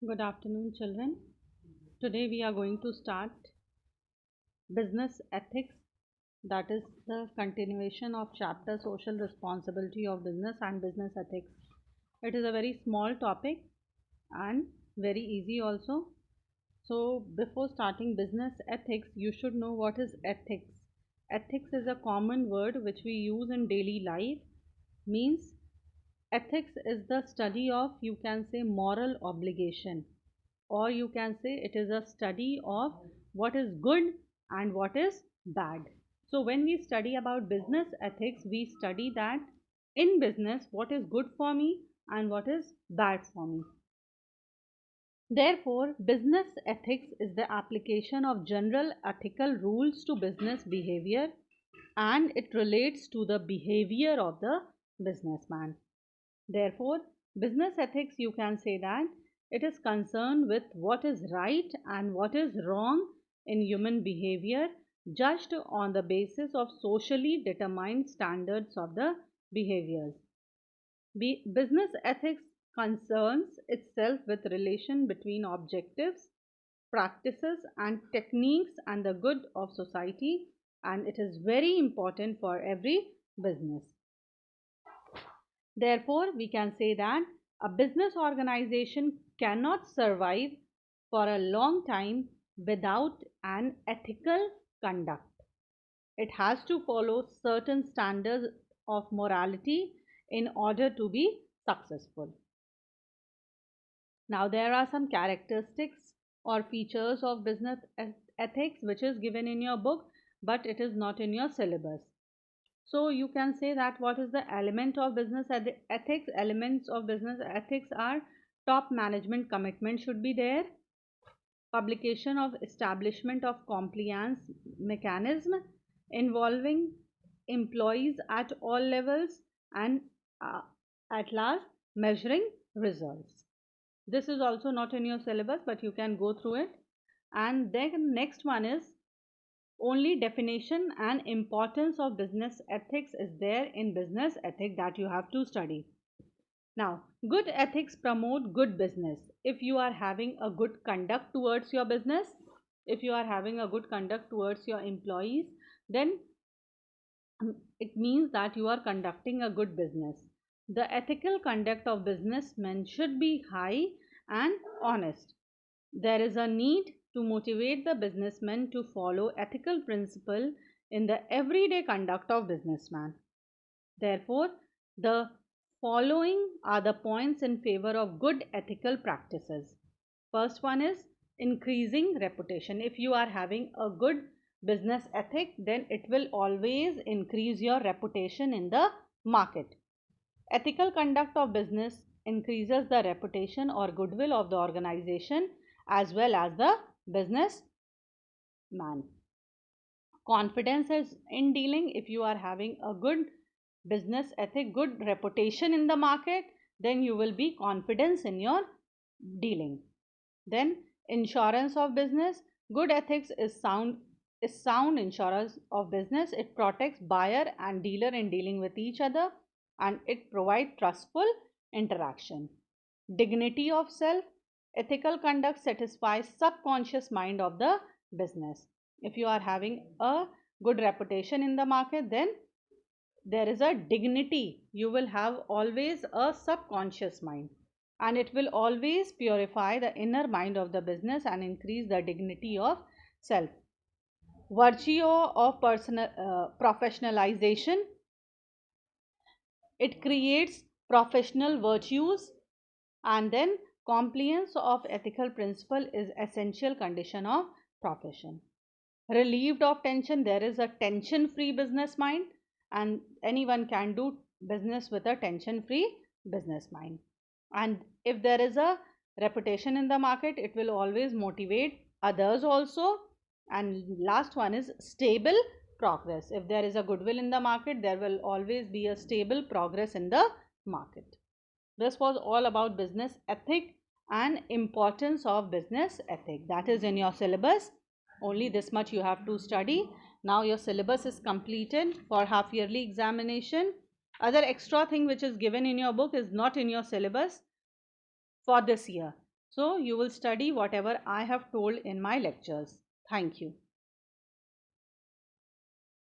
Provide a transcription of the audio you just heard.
Good afternoon, children. Today we are going to start business ethics, that is the continuation of chapter social responsibility of business and business ethics. It is a very small topic and very easy also. So, before starting business ethics, you should know what is ethics. Ethics is a common word which we use in daily life, means ethics is the study of, you can say, moral obligation, or you can say it is a study of what is good and what is bad. So when we study about business ethics, we study that in business what is good for me and what is bad for me. Therefore, business ethics is the application of general ethical rules to business behavior, and it relates to the behavior of the businessman. Therefore, business ethics, you can say that it is concerned with what is right and what is wrong in human behavior, judged on the basis of socially determined standards of the behaviors. Business ethics concerns itself with relation between objectives, practices and techniques and the good of society, and it is very important for every business. Therefore, we can say that a business organization cannot survive for a long time without an ethical conduct. It has to follow certain standards of morality in order to be successful. Now, there are some characteristics or features of business ethics which is given in your book, but it is not in your syllabus. So you can say that what is the element of business ethics? Elements of business ethics are: top management commitment should be there, publication of establishment of compliance mechanism involving employees at all levels, and at last measuring results. This is also not in your syllabus, but you can go through it. And then next one is only definition and importance of business ethics is there in business ethics that you have to study. Now, good ethics promote good business. If you are having a good conduct towards your business, if you are having a good conduct towards your employees, then it means that you are conducting a good business. The ethical conduct of businessmen should be high and honest. There is a need to motivate the businessmen to follow ethical principle in the everyday conduct of businessman. Therefore, the following are the points in favor of good ethical practices. First one is increasing reputation. If you are having a good business ethic, then it will always increase your reputation in the market. Ethical conduct of business increases the reputation or goodwill of the organization as well as the business man. Confidence is in dealing. If you are having a good business ethic, good reputation in the market, then you will be confidence in your dealing. Then insurance of business. Good ethics is sound insurance of business. It protects buyer and dealer in dealing with each other, and it provides trustful interaction. Dignity of self. Ethical conduct satisfies subconscious mind of the business. If you are having a good reputation in the market, then there is a dignity. You will have always a subconscious mind, and it will always purify the inner mind of the business and increase the dignity of self. Virtue of professionalization. It creates professional virtues, and then compliance of ethical principle is essential condition of profession. Relieved of tension. There is a tension free business mind, and anyone can do business with a tension free business mind. And if there is a reputation in the market, it will always motivate others also. And last one is stable progress. If there is a goodwill in the market, there will always be a stable progress in the market. This was all about business ethic and importance of business ethic. That is in your syllabus. Only this much you have to study. Now your syllabus is completed for half yearly examination. Other extra thing which is given in your book is not in your syllabus for this year. So you will study whatever I have told in my lectures. Thank you.